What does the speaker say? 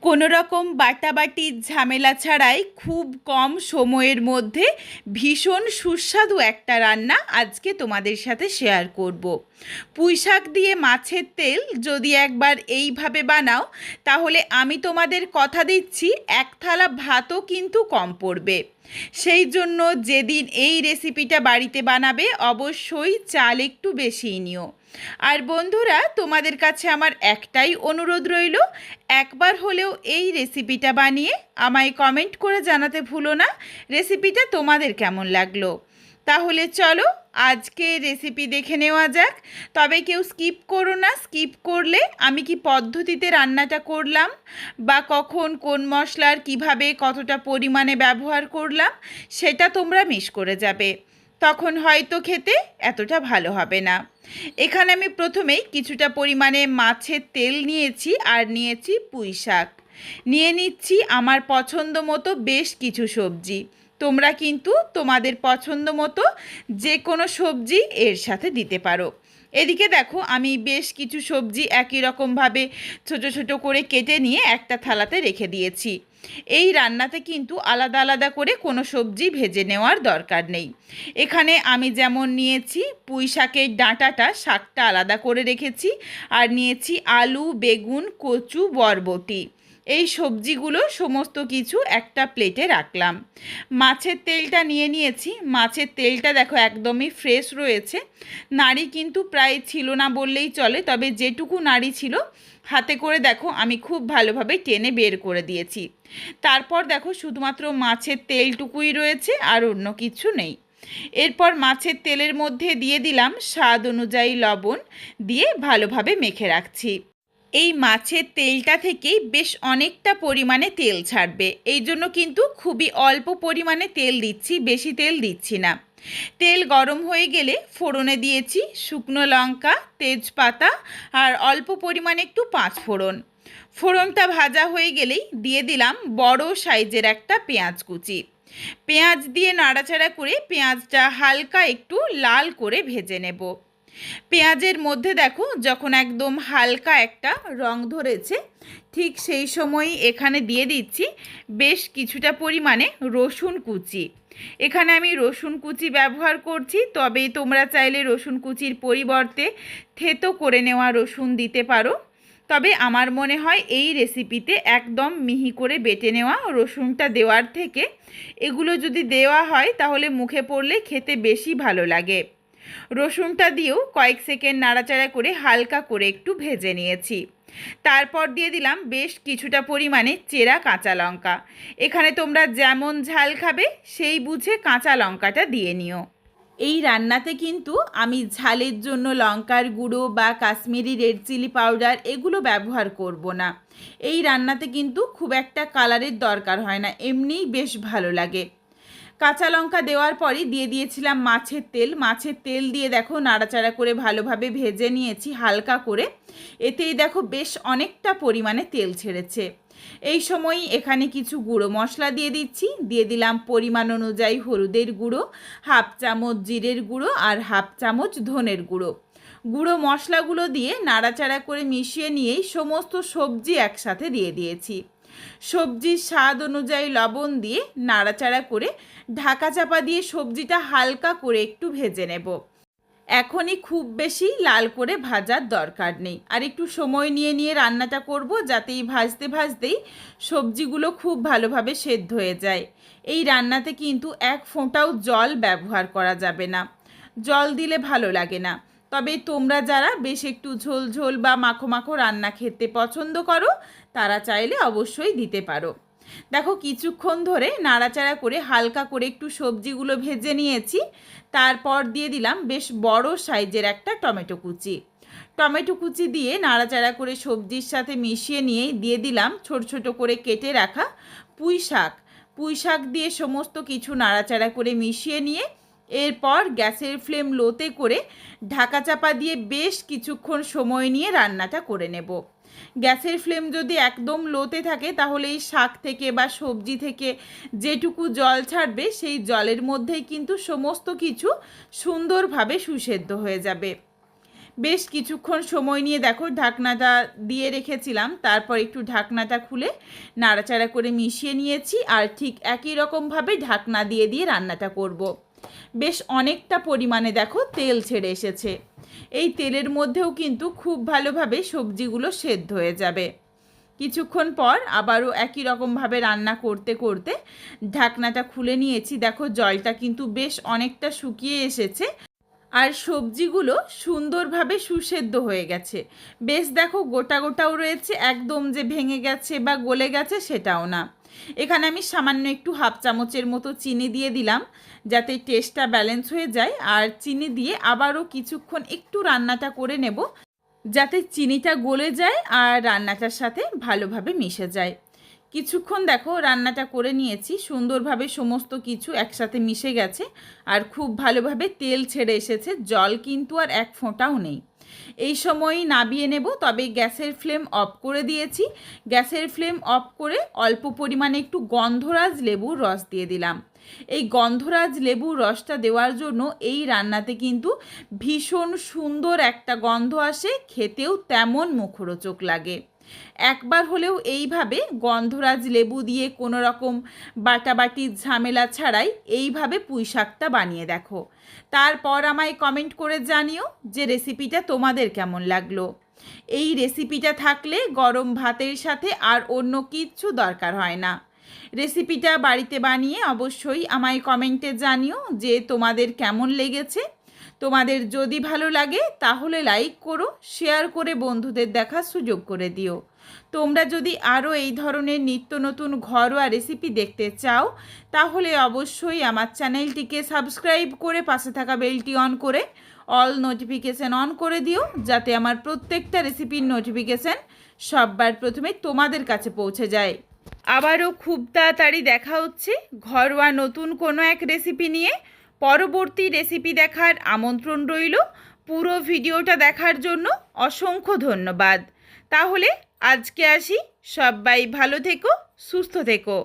কোনো রকম বাটাবাটির ঝামেলা ছাড়াই খুব কম সময়ের মধ্যে ভীষণ সুস্বাদু একটা রান্না আজকে তোমাদের সাথে শেয়ার করব। পুঁইশাক দিয়ে মাছের তেল যদি একবার এইভাবে বানাও তাহলে আমি তোমাদের কথা দিচ্ছি এক থালা ভাতও কিন্তু কম পড়বে। সেই জন্য যেদিন এই রেসিপিটা বাড়িতে বানাবে অবশ্যই চাল একটু বেশিই নিও। আর বন্ধুরা, তোমাদের কাছে আমার একটাই অনুরোধ রইল, একবার হলেও এই রেসিপিটা বানিয়ে আমায় কমেন্ট করে জানাতে ভুলো না রেসিপিটা তোমাদের কেমন লাগলো। তাহলে চলো আজকে রেসিপি দেখে নেওয়া যাক। তবে কেউ স্কিপ করো না, স্কিপ করলে আমি কি পদ্ধতিতে রান্নাটা করলাম বা কখন কোন মশলার কিভাবে কতটা পরিমাণে ব্যবহার করলাম সেটা তোমরা মিস করে যাবে, তখন হয়তো খেতে এতটা ভালো হবে না। এখানে আমি প্রথমেই কিছুটা পরিমাণে মাছের তেল নিয়েছি আর নিয়েছি পুঁই শাক, নিয়ে নিচ্ছি আমার পছন্দ মতো বেশ কিছু সবজি। তোমরা কিন্তু তোমাদের পছন্দ মতো যে কোনো সবজি এর সাথে দিতে পারো। এদিকে দেখো আমি বেশ কিছু সবজি একই রকমভাবে ছোট ছোট করে কেটে নিয়ে একটা থালাতে রেখে দিয়েছি। এই রান্নাতে কিন্তু আলাদা আলাদা করে কোনো সবজি ভেজে নেওয়ার দরকার নেই। এখানে আমি যেমন নিয়েছি পুঁই শাকের ডাঁটাটা, শাকটা আলাদা করে রেখেছি, আর নিয়েছি আলু, বেগুন, কচু, বরবটি। এই সবজিগুলো সমস্ত কিছু একটা প্লেটে রাখলাম। মাছের তেলটা নিয়ে নিয়েছি। মাছের তেলটা দেখো একদমই ফ্রেশ রয়েছে, নাড়ি কিন্তু প্রায় ছিল না বললেই চলে, তবে যেটুকু নাড়ি ছিল হাতে করে দেখো আমি খুব ভালোভাবে টেনে বের করে দিয়েছি। তারপর দেখো শুধুমাত্র মাছের তেলটুকুই রয়েছে আর অন্য কিছু নেই। এরপর মাছের তেলের মধ্যে দিয়ে দিলাম স্বাদ অনুযায়ী লবণ, দিয়ে ভালোভাবে মেখে রাখছি। এই মাছের তেলটা থেকেই বেশ অনেকটা পরিমাণে তেল ছাড়বে, এই জন্য কিন্তু খুবই অল্প পরিমাণে তেল দিচ্ছি, বেশি তেল দিচ্ছি না। তেল গরম হয়ে গেলে ফোড়নে দিয়েছি শুকনো লঙ্কা, তেজপাতা আর অল্প পরিমাণে একটু পাঁচফোড়ন। ফোড়নটা ভাজা হয়ে গেলেই দিয়ে দিলাম বড় সাইজের একটা পেঁয়াজ কুচি। পেঁয়াজ দিয়ে নাড়াচাড়া করে পেঁয়াজটা হালকা একটু লাল করে ভেজে নেব। পেঁয়াজের মধ্যে দেখো যখন একদম হালকা একটা রং ধরেছে, ঠিক সেই সময়ই এখানে দিয়ে দিচ্ছি বেশ কিছুটা পরিমাণে রসুন কুচি। এখানে আমি রসুন কুচি ব্যবহার করছি, তবে তোমরা চাইলে রসুন কুচির পরিবর্তে থেতো করে নেওয়া রসুন দিতে পারো। তবে আমার মনে হয় এই রেসিপিতে একদম মিহি করে বেটে নেওয়া রসুনটা দেওয়ার থেকে এগুলো যদি দেওয়া হয় তাহলে মুখে পড়লে খেতে বেশি ভালো লাগে। রসুনটা দিয়েও কয়েক সেকেন্ড নাড়াচাড়া করে হালকা করে একটু ভেজে নিয়েছি। তারপর দিয়ে দিলাম বেশ কিছুটা পরিমাণে চেরা কাঁচা লঙ্কা। এখানে তোমরা যেমন ঝাল খাবে সেই বুঝে কাঁচা লঙ্কাটা দিয়ে নিও। এই রান্নাতে কিন্তু আমি ঝালের জন্য লঙ্কার গুঁড়ো বা কাশ্মীরি রেড চিলি পাউডার এগুলো ব্যবহার করব না। এই রান্নাতে কিন্তু খুব একটা কালারের দরকার হয় না, এমনিই বেশ ভালো লাগে। কাঁচা লঙ্কা দেওয়ার পরই দিয়ে দিয়েছিলাম মাছের তেল। মাছের তেল দিয়ে দেখো নাড়াচাড়া করে ভালোভাবে ভেজে নিয়েছি হালকা করে। এতেই দেখো বেশ অনেকটা পরিমাণে তেল ছেড়েছে। এই সময়ই এখানে কিছু গুঁড়ো মশলা দিয়ে দিচ্ছি। দিয়ে দিলাম পরিমাণ অনুযায়ী হলুদের গুঁড়ো, হাফ চামচ জিরের গুঁড়ো আর হাফ চামচ ধনের গুঁড়ো। গুঁড়ো মশলাগুলো দিয়ে নাড়াচাড়া করে মিশিয়ে নিয়েই সমস্ত সবজি একসাথে দিয়ে দিয়েছি। সবজির স্বাদ অনুযায়ী লবণ দিয়ে নাড়াচাড়া করে ঢাকা চাপা দিয়ে সবজিটা হালকা করে একটু ভেজে নেব। এখনই খুব বেশি লাল করে ভাজার দরকার নেই, আর একটু সময় নিয়ে নিয়ে রান্নাটা করব যাতে এই ভাজতে ভাজতেই সবজিগুলো খুব ভালোভাবে সেদ্ধ হয়ে যায়। এই রান্নাতে কিন্তু এক ফোঁটাও জল ব্যবহার করা যাবে না, জল দিলে ভালো লাগে না। তবে তোমরা যারা বেশ একটু ঝোল ঝোল বা মাখো মাখো রান্না খেতে পছন্দ করো তারা চাইলে অবশ্যই দিতে পারো। দেখো কিছুক্ষণ ধরে নাড়াচাড়া করে হালকা করে একটু সবজিগুলো ভেজে নিয়েছি। তারপর দিয়ে দিলাম বেশ বড় সাইজের একটা টমেটো কুচি। টমেটো কুচি দিয়ে নাড়াচাড়া করে সবজির সাথে মিশিয়ে নিয়ে দিয়ে দিলাম ছোট ছোট করে কেটে রাখা পুঁই শাক। পুঁই শাক দিয়ে সমস্ত কিছু নাড়াচাড়া করে মিশিয়ে নিয়ে এরপর গ্যাসের ফ্লেম লোতে করে ঢাকা চাপা দিয়ে বেশ কিছুক্ষণ সময় নিয়ে রান্নাটা করে নেব। গ্যাসের ফ্লেম যদি একদম লোতে থাকে তাহলে এই শাক থেকে বা সবজি থেকে যেটুকু জল ছাড়বে সেই জলের মধ্যেই কিন্তু সমস্ত কিছু সুন্দরভাবে সুসেদ্ধ হয়ে যাবে। বেশ কিছুক্ষণ সময় নিয়ে দেখো ঢাকনাটা দিয়ে রেখেছিলাম, তারপর একটু ঢাকনাটা খুলে নাড়াচাড়া করে মিশিয়ে নিয়েছি। আর ঠিক একই রকমভাবে ঢাকনা দিয়ে দিয়ে রান্নাটা করব। বেশ অনেকটা পরিমাণে দেখো তেল ছেড়ে এসেছে। এই তেলের মধ্যেও কিন্তু খুব ভালোভাবে সবজিগুলো সেদ্ধ হয়ে যাবে। কিছুক্ষণ পর আবারও একই রকমভাবে রান্না করতে করতে ঢাকনাটা খুলে নিয়েছি। দেখো জলটা কিন্তু বেশ অনেকটা শুকিয়ে এসেছে আর সবজিগুলো সুন্দরভাবে সুসেদ্ধ হয়ে গেছে। বেশ দেখো গোটা গোটাও রয়েছে, একদম যে ভেঙে গেছে বা গলে গেছে সেটাও না। এখানে আমি সামান্য একটু হাফ চামচের মতো চিনি দিয়ে দিলাম যাতে টেস্টটা ব্যালেন্স হয়ে যায়। আর চিনি দিয়ে আবারও কিছুক্ষণ একটু রান্নাটা করে নেব যাতে চিনিটা গলে যায় আর রান্নাটার সাথে ভালোভাবে মিশে যায়। কিছুক্ষণ দেখো রান্নাটা করে নিয়েছি, সুন্দরভাবে সমস্ত কিছু একসাথে মিশে গেছে আর খুব ভালোভাবে তেল ছেড়ে এসেছে, জল কিন্তু আর এক ফোঁটাও নেই। এই সময়ই নাবিয়ে নেব, তবে গ্যাসের ফ্লেম অফ করে দিয়েছি। গ্যাসের ফ্লেম অফ করে অল্প পরিমাণে একটু গন্ধরাজ লেবুর রস দিয়ে দিলাম। এই গন্ধরাজ লেবুর রসটা দেওয়ার জন্য এই রান্নাতে কিন্তু ভীষণ সুন্দর একটা গন্ধ আসে, খেতেও তেমন মুখরোচক লাগে। একবার হলেও এইভাবে গন্ধরাজ লেবু দিয়ে কোনো রকম বাটাবাটির ঝামেলা ছাড়াই এইভাবে পুঁই শাকটা বানিয়ে দেখো। তারপর আমায় কমেন্ট করে জানিও যে রেসিপিটা তোমাদের কেমন লাগলো। এই রেসিপিটা থাকলে গরম ভাতের সাথে আর অন্য কিচ্ছু দরকার হয় না। রেসিপিটা বাড়িতে বানিয়ে অবশ্যই আমায় কমেন্টে জানিও যে তোমাদের কেমন লেগেছে। তোমাদের যদি ভালো লাগে তাহলে লাইক করো, শেয়ার করে বন্ধুদের দেখার সুযোগ করে দিও। তোমরা যদি আরও এই ধরনের নিত্য নতুন ঘরোয়া রেসিপি দেখতে চাও তাহলে অবশ্যই আমার চ্যানেলটিকে সাবস্ক্রাইব করে পাশে থাকা বেলটি অন করে অল নোটিফিকেশান অন করে দিও যাতে আমার প্রত্যেকটা রেসিপির নোটিফিকেশান সববার প্রথমে তোমাদের কাছে পৌঁছে যায়। আবারও খুব তাড়াতাড়ি দেখা হচ্ছে ঘরোয়া নতুন কোনো এক রেসিপি নিয়ে। পরবর্তী রেসিপি দেখার আমন্ত্রণ রইল। পুরো ভিডিওটা দেখার জন্য অসংখ্য ধন্যবাদ। তাহলে আজকে আসি, সবাই ভালো থেকো, সুস্থ থেকো।